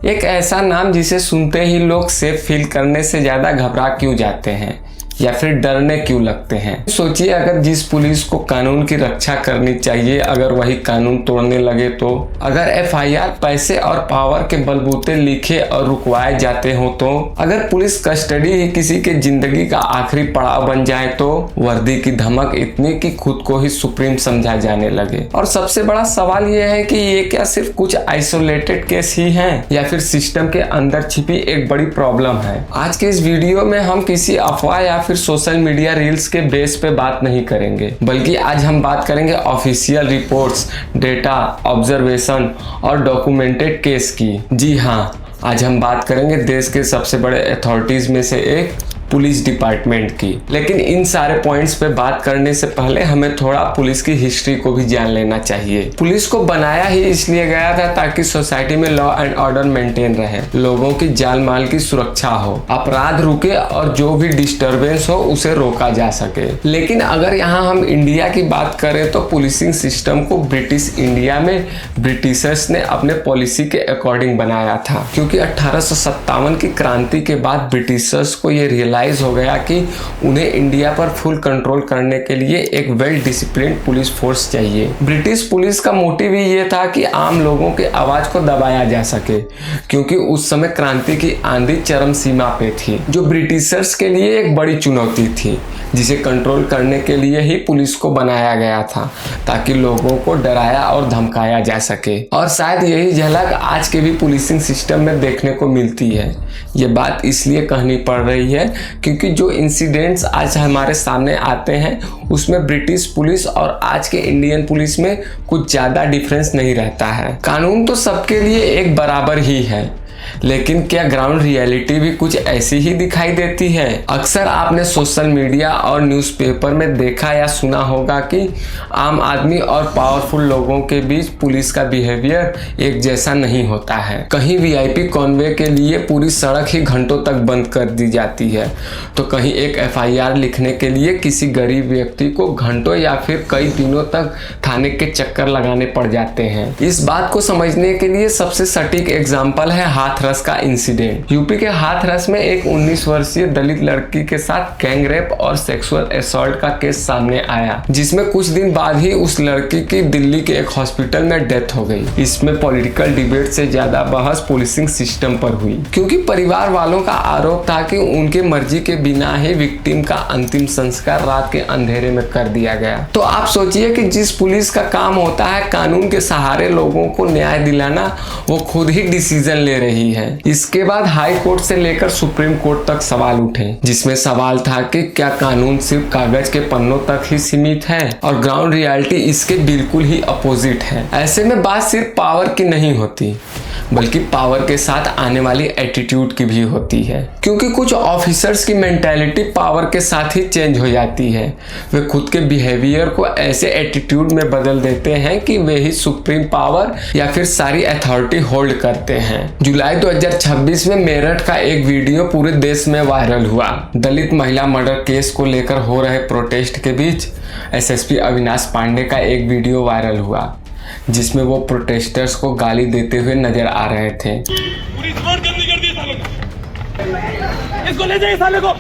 एक ऐसा नाम जिसे सुनते ही लोग सेफ फील करने से ज्यादा घबरा क्यों जाते हैं या फिर डरने क्यों लगते हैं। सोचिए, अगर जिस पुलिस को कानून की रक्षा करनी चाहिए अगर वही कानून तोड़ने लगे तो, अगर एफआईआर पैसे और पावर के बलबूते लिखे और रुकवाए जाते हो तो, अगर पुलिस कस्टडी ही किसी के जिंदगी का आखिरी पड़ाव बन जाए तो, वर्दी की धमक इतनी कि खुद को ही सुप्रीम समझा जाने लगे। और सबसे बड़ा सवाल यह है कि ये क्या सिर्फ कुछ आइसोलेटेड केस ही हैं या फिर सिस्टम के अंदर छिपी एक बड़ी प्रॉब्लम है। आज के इस वीडियो में हम किसी अफवाह या फिर सोशल मीडिया रील्स के बेस पे बात नहीं करेंगे, बल्कि आज हम बात करेंगे ऑफिशियल रिपोर्ट्स, डेटा, ऑब्जर्वेशन और डॉक्यूमेंटेड केस की। जी हाँ, आज हम बात करेंगे देश के सबसे बड़े अथॉरिटीज में से एक पुलिस डिपार्टमेंट की। लेकिन इन सारे पॉइंट्स पे बात करने से पहले हमें थोड़ा पुलिस की हिस्ट्री को भी जान लेना चाहिए। पुलिस को बनाया ही इसलिए गया था ताकि सोसाइटी में लॉ एंड ऑर्डर मेंटेन रहे, लोगों की जान माल की सुरक्षा हो, अपराध रुके और जो भी डिस्टरबेंस हो उसे रोका जा सके। लेकिन अगर यहाँ हम इंडिया की बात करें तो पुलिसिंग सिस्टम को ब्रिटिश इंडिया में ब्रिटिशर्स ने अपने पॉलिसी के अकॉर्डिंग बनाया था, क्योंकि 1857 की क्रांति के बाद ब्रिटिशर्स को ये रियलाइज हो गया कि उन्हें इंडिया पर फुल कंट्रोल करने के लिए एक वेल डिसिप्लिन्ड पुलिस फोर्स चाहिए। ब्रिटिश पुलिस का मोटिव ही ये था कि आम लोगों की आवाज को दबाया जा सके, क्योंकि उस समय क्रांति की आंधी चरम सीमा पे थी, जो ब्रिटिशर्स के लिए एक बड़ी चुनौती थी, जिसे कंट्रोल करने के लिए ही पुलिस को बनाया गया था, ताकि लोगों को डराया और धमकाया जा सके। और शायद यही झलक आज के भी पुलिसिंग सिस्टम में देखने को मिलती है। ये बात इसलिए कहनी पड़ रही है क्योंकि जो इंसिडेंट्स आज हमारे सामने आते हैं उसमें ब्रिटिश पुलिस और आज के इंडियन पुलिस में कुछ ज़्यादा डिफरेंस नहीं रहता है। कानून तो सबके लिए एक बराबर ही है, लेकिन क्या ग्राउंड रियलिटी भी कुछ ऐसी ही दिखाई देती है? अक्सर आपने सोशल मीडिया और न्यूज़पेपर में देखा या सुना होगा कि आम आदमी और पावरफुल लोगों के बीच पुलिस का बिहेवियर एक जैसा नहीं होता है। कहीं वीआईपी कॉन्वे के लिए पूरी सड़क ही घंटों तक बंद कर दी जाती है, तो कहीं एक एफआईआर लिखने के लिए किसी गरीब व्यक्ति को घंटों या फिर कई दिनों तक थाने के चक्कर लगाने पड़ जाते हैं। इस बात को समझने के लिए सबसे सटीक एग्जाम्पल है हाथरस का इंसिडेंट। यूपी के हाथरस में एक 19 वर्षीय दलित लड़की के साथ गैंग रेप और सेक्सुअल असॉल्ट का केस सामने आया, जिसमें कुछ दिन बाद ही उस लड़की की दिल्ली के एक हॉस्पिटल में डेथ हो गई। इसमें पॉलिटिकल डिबेट से ज्यादा बहस पुलिसिंग सिस्टम पर हुई, क्योंकि परिवार वालों का आरोप था कि उनके मर्जी के बिना ही विक्टिम का अंतिम संस्कार रात के अंधेरे में कर दिया गया। तो आप सोचिए कि जिस पुलिस का काम होता है कानून के सहारे लोगों को न्याय दिलाना, वो खुद ही डिसीजन ले रही है। इसके बाद हाई कोर्ट से लेकर सुप्रीम कोर्ट तक सवाल उठे, जिसमें सवाल था कि क्या कानून सिर्फ कागज के पन्नों तक ही सीमित है, और ग्राउंड रियलिटी इसके बिल्कुल ही अपोजिट है। ऐसे में बात सिर्फ पावर की नहीं होती, बल्कि पावर के साथ आने वाली एटीट्यूड की भी होती है, क्योंकि कुछ ऑफिसर्स की मेंटालिटी पावर के साथ ही चेंज हो जाती है। वे खुद के बिहेवियर को ऐसे एटीट्यूड में बदल देते हैं कि वे ही सुप्रीम पावर या फिर सारी अथॉरिटी होल्ड करते हैं। जुलाई 2026 में मेरठ का एक वीडियो पूरे देश में वायरल हुआ। दलित महिला मर्डर केस को लेकर हो रहे प्रोटेस्ट के बीच एसएसपी अविनाश पांडे का एक वीडियो वायरल हुआ, जिसमें वो प्रोटेस्टर्स को गाली देते हुए नजर आ रहे थे। पुलिस बहुत गंदी कर दी सालों को। इसको ले जाइए साले को।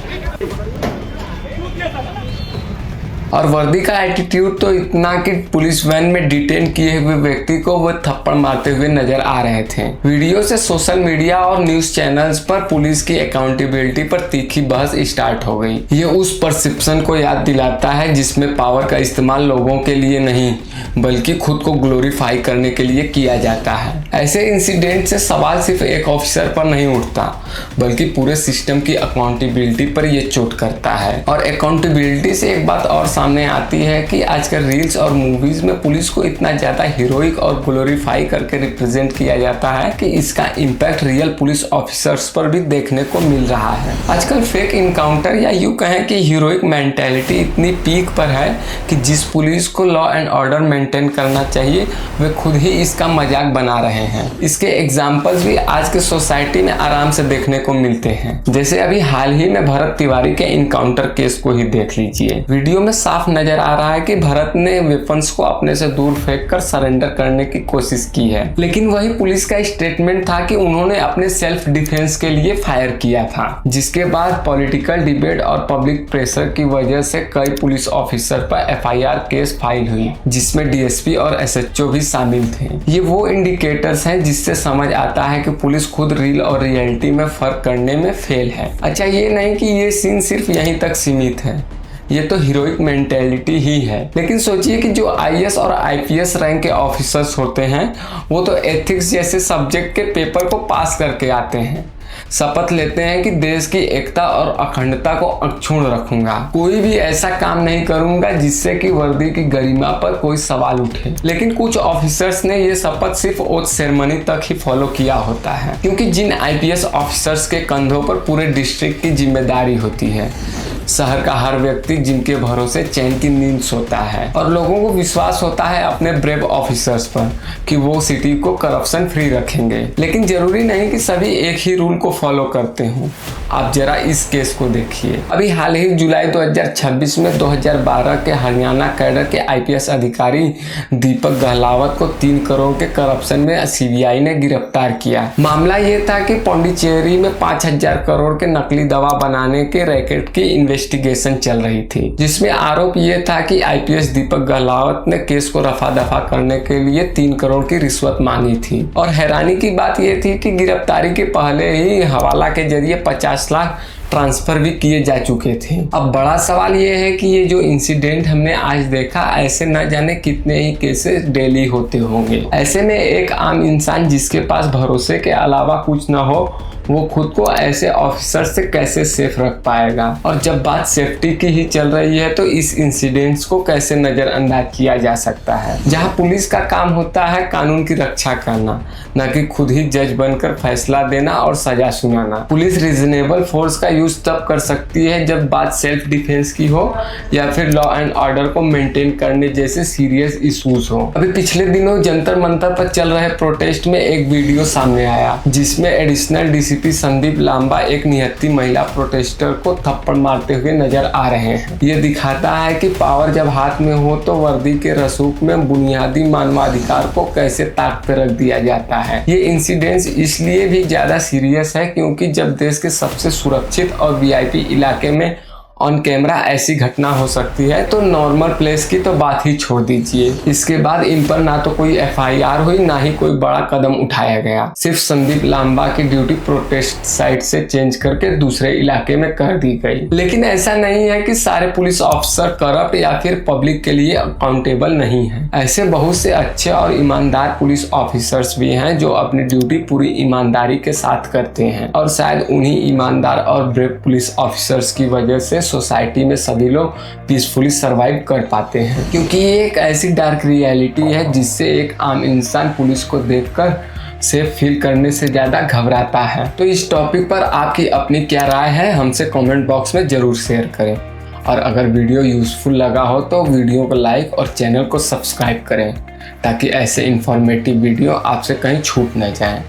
और वर्दी का एटीट्यूड तो इतना कि पुलिस वैन में डिटेन किए हुए व्यक्ति को वो थप्पड़ मारते हुए नजर आ रहे थे। वीडियो से सोशल मीडिया और न्यूज चैनल्स पर पुलिस की अकाउंटेबिलिटी पर तीखी बहस स्टार्ट हो गई। ये उस परसेप्शन को याद दिलाता है जिसमें पावर का इस्तेमाल लोगों के लिए नहीं, बल्कि खुद को ग्लोरीफाई करने के लिए किया जाता है। ऐसे इंसिडेंट से सवाल सिर्फ एक ऑफिसर पर नहीं उठता, बल्कि पूरे सिस्टम की अकाउंटेबिलिटी पर यह चोट करता है। और अकाउंटेबिलिटी से एक बात और सामने आती है कि आजकल रील्स और मूवीज में पुलिस को इतना ज्यादा हीरोइक और ग्लोरीफाई करके रिप्रेजेंट किया जाता है कि इसका इम्पैक्ट रियल पुलिस ऑफिसर्स पर भी देखने को मिल रहा है। आजकल फेक इनकाउंटर या यूं कहें कि हीरोइक मेंटालिटी इतनी पीक पर है कि जिस पुलिस को लॉ एंड ऑर्डर मेंटेन करना चाहिए वे खुद ही इसका मजाक बना रहे हैं। इसके एग्जाम्पल्स भी आज के सोसाइटी में आराम से देखने को मिलते हैं। जैसे अभी हाल ही में भरत तिवारी के इनकाउंटर केस को ही देख लीजिए। वीडियो में साफ नजर आ रहा है कि भरत ने वेपन्स को अपने से दूर फेंककर सरेंडर करने की कोशिश कोशिश की है। लेकिन वही पुलिस का स्टेटमेंट था कि उन्होंने अपने सेल्फ डिफेंस के लिए फायर किया था, जिसके बाद पॉलिटिकल डिबेट और पब्लिक प्रेशर की वजह से कई पुलिस ऑफिसर पर FIR केस फाइल हुई, जिसमें DSP और SHO भी शामिल थे। ये वो इंडिकेटर्स हैं जिससे समझ आता है कि पुलिस खुद रील और रियलिटी में फर्क करने में फेल है। अच्छा, ये नहीं कि ये सीन सिर्फ यहीं तक सीमित है, ये तो हीरोइक मेंटेलिटी ही है। लेकिन सोचिए कि जो IAS और IPS रैंक के ऑफिसर्स होते हैं वो तो एथिक्स जैसे सब्जेक्ट के पेपर को पास करके आते हैं, शपथ लेते हैं कि देश की एकता और अखंडता को अक्षुण्ण रखूंगा, कोई भी ऐसा काम नहीं करूंगा जिससे कि वर्दी की गरिमा पर कोई सवाल उठे। लेकिन कुछ ऑफिसर्स ने ये शपथ सिर्फ ओथ सेरेमनी तक ही फॉलो किया होता है, क्योंकि जिन IPS ऑफिसर्स के कंधों पर पूरे डिस्ट्रिक्ट की जिम्मेदारी होती है, शहर का हर व्यक्ति जिनके भरोसे चैन की नींद सोता है और लोगों को विश्वास होता है अपने ब्रेव ऑफिसर्स पर कि वो सिटी को करप्शन फ्री रखेंगे। लेकिन जरूरी नहीं कि सभी एक ही रूल को फॉलो करते हों। आप जरा इस केस को देखिए। अभी हाल ही जुलाई 2026 में 2012 के हरियाणा कैडर के IPS अधिकारी दीपक गहलावत को 3 करोड़ के करप्शन में CBI ने गिरफ्तार किया। मामला ये था कि पौंडीचेरी में 5000 करोड़ के नकली दवा बनाने के रैकेट की इन्वेस्टिगेशन चल रही थी, जिसमें आरोप ये था कि IPS दीपक गहलावत ने केस को रफा दफा करने के लिए 3 करोड़ की रिश्वत मांगी थी। और हैरानी की बात यह थी कि गिरफ्तारी के पहले ही हवाला के जरिए 50 लाख ट्रांसफर भी किए जा चुके थे। अब बड़ा सवाल ये है कि ये जो इंसिडेंट हमने आज देखा, ऐसे न जाने कितने ही केसेस डेली होते होंगे। ऐसे में एक आम इंसान जिसके पास भरोसे के अलावा कुछ न हो, वो खुद को ऐसे ऑफिसर से कैसे सेफ रख पाएगा। और जब बात सेफ्टी की ही चल रही है तो इस इंसिडेंट्स को कैसे नजरअंदाज किया जा सकता है, जहां पुलिस का काम होता है कानून की रक्षा करना, न कि खुद ही जज बनकर फैसला देना और सजा सुनाना। पुलिस रीजनेबल फोर्स का यूज तब कर सकती है जब बात सेल्फ डिफेंस की हो या फिर लॉ एंड ऑर्डर को मेंटेन करने जैसे सीरियस इश्यूज हो। अभी पिछले दिनों जंतर मंतर पर चल रहे प्रोटेस्ट में एक वीडियो सामने आया, जिसमें एडिशनल DCP संदीप लांबा एक निहत्थी महिला प्रोटेस्टर को थप्पड़ मारते हुए नजर आ रहे हैं। ये दिखाता है कि पावर जब हाथ में हो तो वर्दी के रसूख में बुनियादी मानवाधिकार को कैसे ताक पे रख दिया जाता है। ये इंसिडेंस इसलिए भी ज्यादा सीरियस है क्योंकि जब देश के सबसे सुरक्षित और VIP इलाके में ऑन कैमरा ऐसी घटना हो सकती है तो नॉर्मल प्लेस की तो बात ही छोड़ दीजिए। इसके बाद इन पर ना तो कोई FIR हुई, ना ही कोई बड़ा कदम उठाया गया। सिर्फ संदीप लांबा की ड्यूटी प्रोटेस्ट साइट से चेंज करके दूसरे इलाके में कर दी गई। लेकिन ऐसा नहीं है कि सारे पुलिस ऑफिसर करप्ट या फिर पब्लिक के लिए अकाउंटेबल नहीं है। ऐसे बहुत से अच्छे और ईमानदार पुलिस ऑफिसर्स भी हैं जो अपनी ड्यूटी पूरी ईमानदारी के साथ करते हैं, और शायद उन्हीं ईमानदार और ब्रेव पुलिस ऑफिसर्स की वजह से सोसाइटी में सभी लोग पीसफुली सरवाइव कर पाते हैं। क्योंकि ये एक ऐसी डार्क रियलिटी है जिससे एक आम इंसान पुलिस को देखकर सेफ फील करने से ज्यादा घबराता है। तो इस टॉपिक पर आपकी अपनी क्या राय है, हमसे कमेंट बॉक्स में जरूर शेयर करें। और अगर वीडियो यूजफुल लगा हो तो वीडियो को लाइक और चैनल को सब्सक्राइब करें, ताकि ऐसे इंफॉर्मेटिव वीडियो आपसे कहीं छूट न जाए।